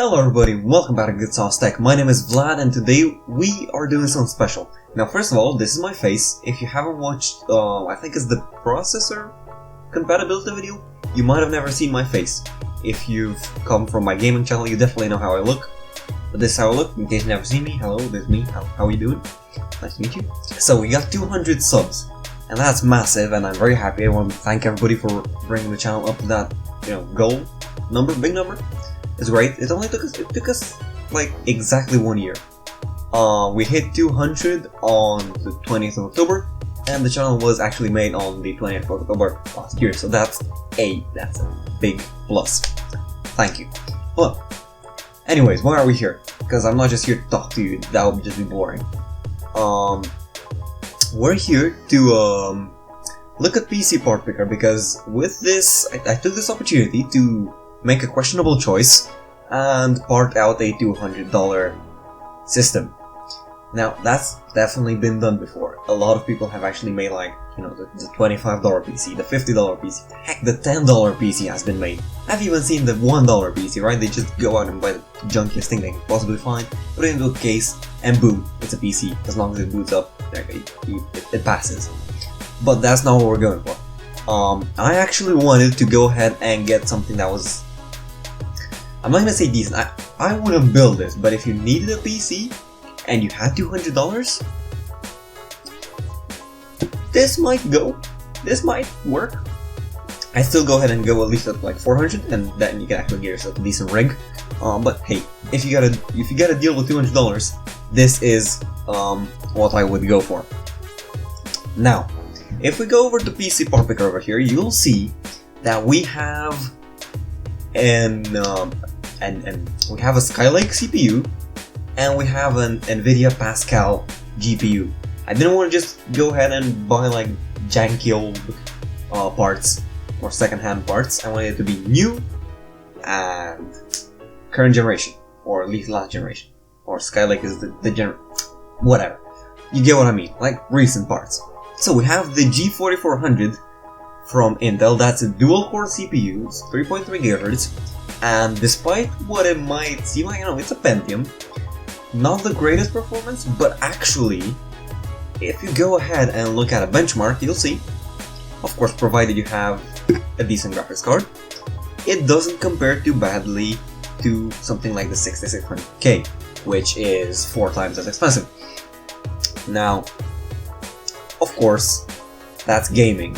Hello everybody, welcome back to Goodsauce Tech. My name is Vlad and today we are doing something special. Now first of all, this is my face. If you haven't watched, I think it's the processor compatibility video, you might have never seen my face. If you've come from my gaming channel, you definitely know how I look. But this is how I look, in case you've never seen me. Hello, this is me. How are you doing? Nice to meet you. So we got 200 subs, and that's massive and I'm very happy. I want to thank everybody for bringing the channel up to that, goal number, big number. It's great. It took us like exactly 1 year. We hit 200 on the 20th of October, and the channel was actually made on the 20th of October last year. So that's a big plus. Thank you. But anyways, why are we here? Because I'm not just here to talk to you. That would just be boring. We're here to look at PC part picker, because with this, I took this opportunity to make a questionable choice and part out a $200 system. Now that's definitely been done before. A lot of people have actually made the $25 PC, the $50 PC, heck, the $10 PC has been made. I've even seen the $1 PC, right? They just go out and buy the junkiest thing they can possibly find, put it into a case, and boom, it's a PC. As long as it boots up, it passes. But that's not what we're going for. I actually wanted to go ahead and get something that was, I'm not gonna say decent, I wouldn't build this, but if you needed a PC and you had $200, this might work. I still go ahead and go at least at like 400, and then you can actually get yourself a decent rig. But hey, if you got a deal with $200, this is what I would go for. Now, if we go over to PC part picker over here, you'll see that we have we have a Skylake CPU and we have an nVidia Pascal GPU. I didn't want to just go ahead and buy like janky old parts or second-hand parts. I wanted it to be new and current generation, or at least last generation, or Skylake is the whatever. You get what I mean, like recent parts. So we have the G4400 from Intel. That's a dual-core CPU, it's 3.3 GHz, and despite what it might seem like, it's a Pentium, not the greatest performance, but actually, if you go ahead and look at a benchmark, you'll see, of course, provided you have a decent graphics card, it doesn't compare too badly to something like the 6600K, which is 4 times as expensive. Now, of course, that's gaming.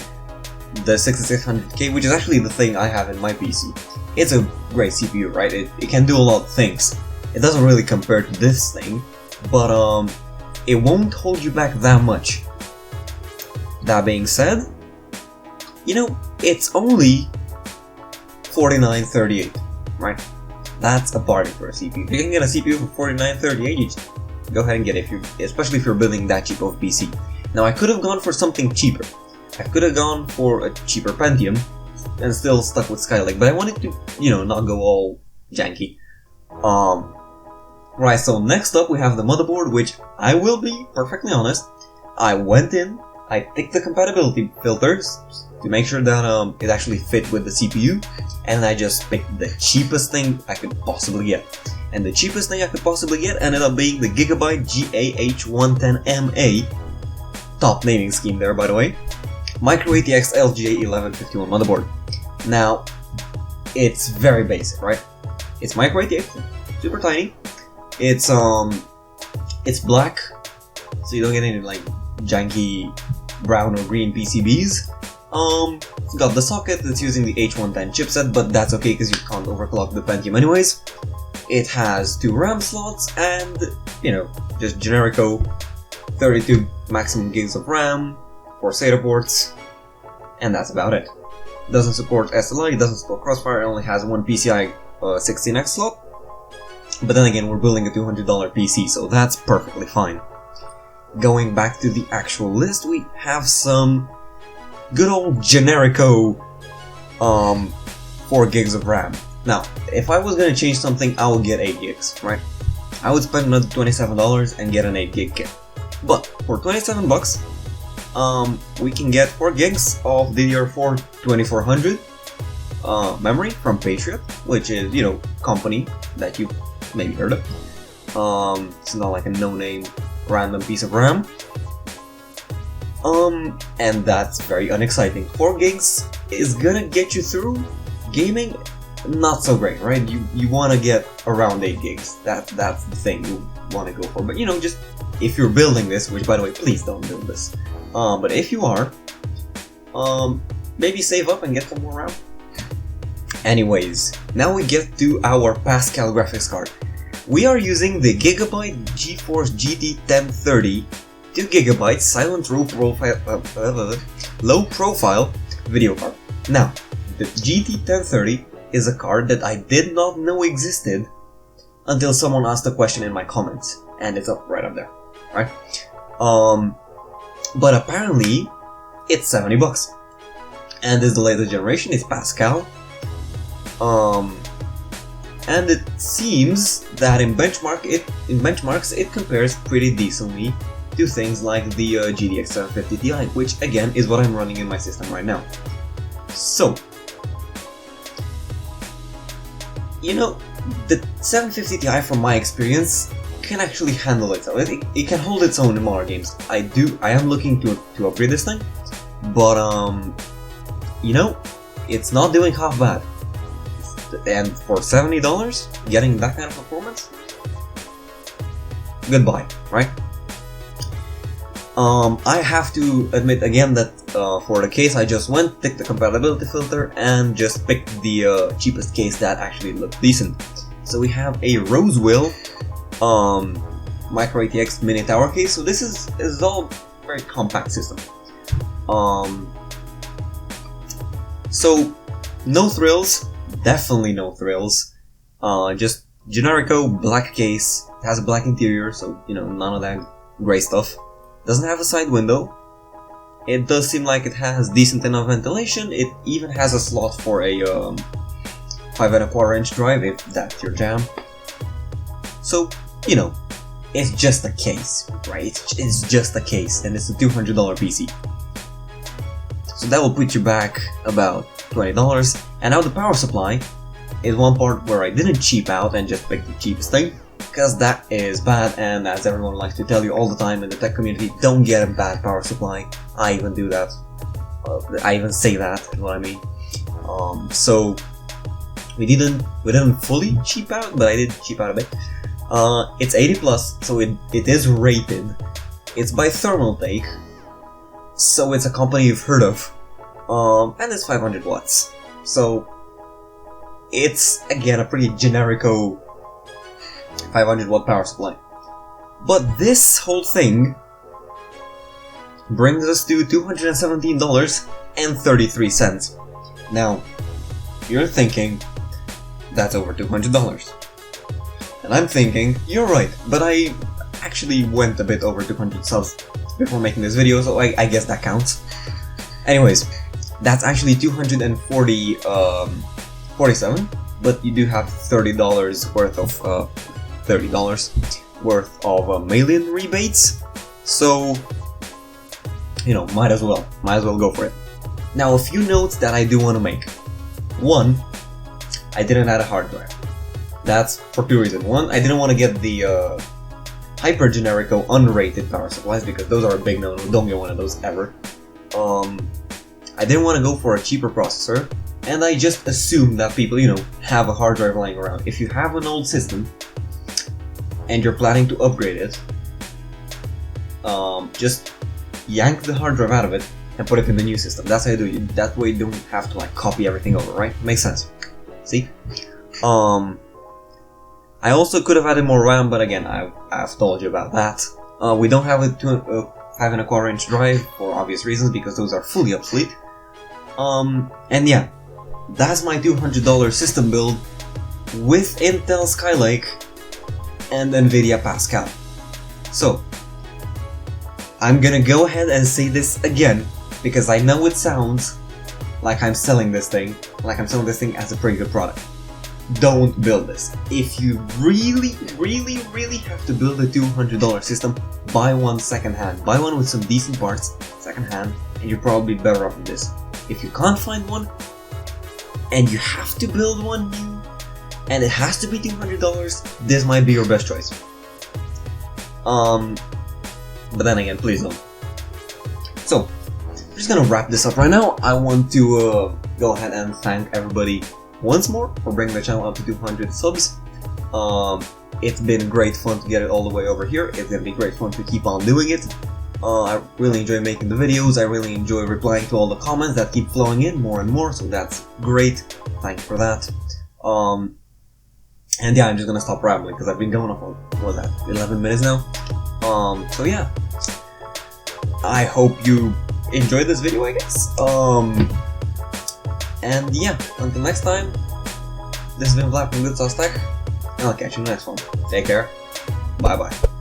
The 6600K, which is actually the thing I have in my PC, it's a great CPU, right? It can do a lot of things. It doesn't really compare to this thing, but it won't hold you back that much. That being said, it's only $49.38, right? That's a bargain for a CPU. If you can get a CPU for $49.38, you just go ahead and get it, especially if you're building that cheap of PC. Now I could have gone for something cheaper. I could have gone for a cheaper Pentium and still stuck with Skylake, but I wanted to, not go all janky. Right, so next up we have the motherboard, which I will be perfectly honest, I went in, I ticked the compatibility filters to make sure that it actually fit with the CPU, and I just picked the cheapest thing I could possibly get. And the cheapest thing I could possibly get ended up being the Gigabyte GAH110MA, top naming scheme there by the way, Micro ATX LGA1151 motherboard. Now, it's very basic, right? It's Micro ATX, super tiny. It's black, so you don't get any like janky brown or green PCBs. It's got the socket that's using the H110 chipset, but that's okay because you can't overclock the Pentium anyways. It has 2 RAM slots and, just generico 32 maximum gigs of RAM, 4 SATA ports, and that's about it. It doesn't support SLI, it doesn't support Crossfire, it only has 1 PCI 16X slot. But then again, we're building a $200 PC, so that's perfectly fine. Going back to the actual list, we have some good old generico 4 gigs of RAM. Now, if I was gonna change something, I would get 8 gigs, right? I would spend another $27 and get an 8 gig kit. But for 27 bucks, we can get 4 gigs of DDR4 2400, memory from Patriot, which is, you know, company that you maybe heard of. It's not like a no-name random piece of RAM. And that's very unexciting. 4 gigs is gonna get you through gaming. Not so great, right? You want to get around 8 gigs. That's the thing you want to go for. But you know, just if you're building this, which by the way, please don't build this. But if you are, maybe save up and get some more RAM. Anyways, now we get to our Pascal graphics card. We are using the Gigabyte Geforce GT 1030 2GB silent low profile video card. Now, the GT 1030 is a card that I did not know existed until someone asked a question in my comments, and it's up right up there, right? But apparently it's $70, and it's the latest generation. It's Pascal, and it seems that in benchmarks it compares pretty decently to things like the GTX 750 Ti, which again is what I'm running in my system right now. So, you know, the 750 Ti, from my experience, can actually handle itself. It can hold its own in more games. I am looking to upgrade this thing, but you know, it's not doing half bad. And for $70, getting that kind of performance, goodbye, right? I have to admit again that for the case I just went, picked the compatibility filter, and just picked the cheapest case that actually looked decent. So we have a Rosewell Micro ATX Mini Tower case. So this is all very compact system. So no thrills, definitely no thrills. Just generico black case. It has a black interior, so you know, none of that gray stuff. Doesn't have a side window. It does seem like it has decent enough ventilation. It even has a slot for a 5¼ inch drive if that's your jam. So, you know, it's just a case, right? It's just a case, and it's a $200 PC. So that will put you back about $20. And now the power supply is one part where I didn't cheap out and just pick the cheapest thing, because that is bad, and as everyone likes to tell you all the time in the tech community, don't get a bad power supply. I even do that. I even say that, is what I mean. So we didn't fully cheap out, but I did cheap out a bit. It's 80+, so it is rated. It's by Thermaltake, so it's a company you've heard of, and it's 500 watts. So it's again a pretty generico 500 watt power supply. But this whole thing brings us to $217.33. Now, you're thinking, that's over $200. And I'm thinking, you're right, but I actually went a bit over 200 subs before making this video, so I guess that counts. Anyways, that's actually $247, but you do have $30 worth of mail-in rebates, so you know, might as well go for it. Now, a few notes that I do want to make. One, I didn't add a hard drive. That's for two reasons. One, I didn't want to get the hyper generico unrated power supplies, because those are a big no-no. Don't get one of those ever. I didn't want to go for a cheaper processor, and I just assumed that people, you know, have a hard drive lying around. If you have an old system and you're planning to upgrade it, just yank the hard drive out of it and put it in the new system. That's how you do it. That way you don't have to like copy everything over, right? Makes sense. See? I also could have added more RAM, but again, I've told you about that. We don't have a 5¼ inch drive for obvious reasons, because those are fully obsolete. And yeah, that's my $200 system build with Intel Skylake and nVidia Pascal. So, I'm gonna go ahead and say this again, because I know it sounds like I'm selling this thing as a pretty good product. Don't build this. If you really have to build a $200 system, buy one secondhand. Buy one with some decent parts, secondhand, and you're probably better off with this. If you can't find one, and you have to build one new, and it has to be $200, this might be your best choice. But then again, please don't. So, I'm just gonna wrap this up right now. I want to go ahead and thank everybody once more for bringing the channel up to 200 subs. It's been great fun to get it all the way over here. It's gonna be great fun to keep on doing it. I really enjoy making the videos. I really enjoy replying to all the comments that keep flowing in more and more, so that's great. Thanks for that. And yeah, I'm just gonna stop rambling because I've been going on for, what was that, 11 minutes now? So yeah, I hope you enjoyed this video, I guess. And yeah, until next time, this has been Vlad from Goodsauce Tech, and I'll catch you in the next one. Take care, bye bye.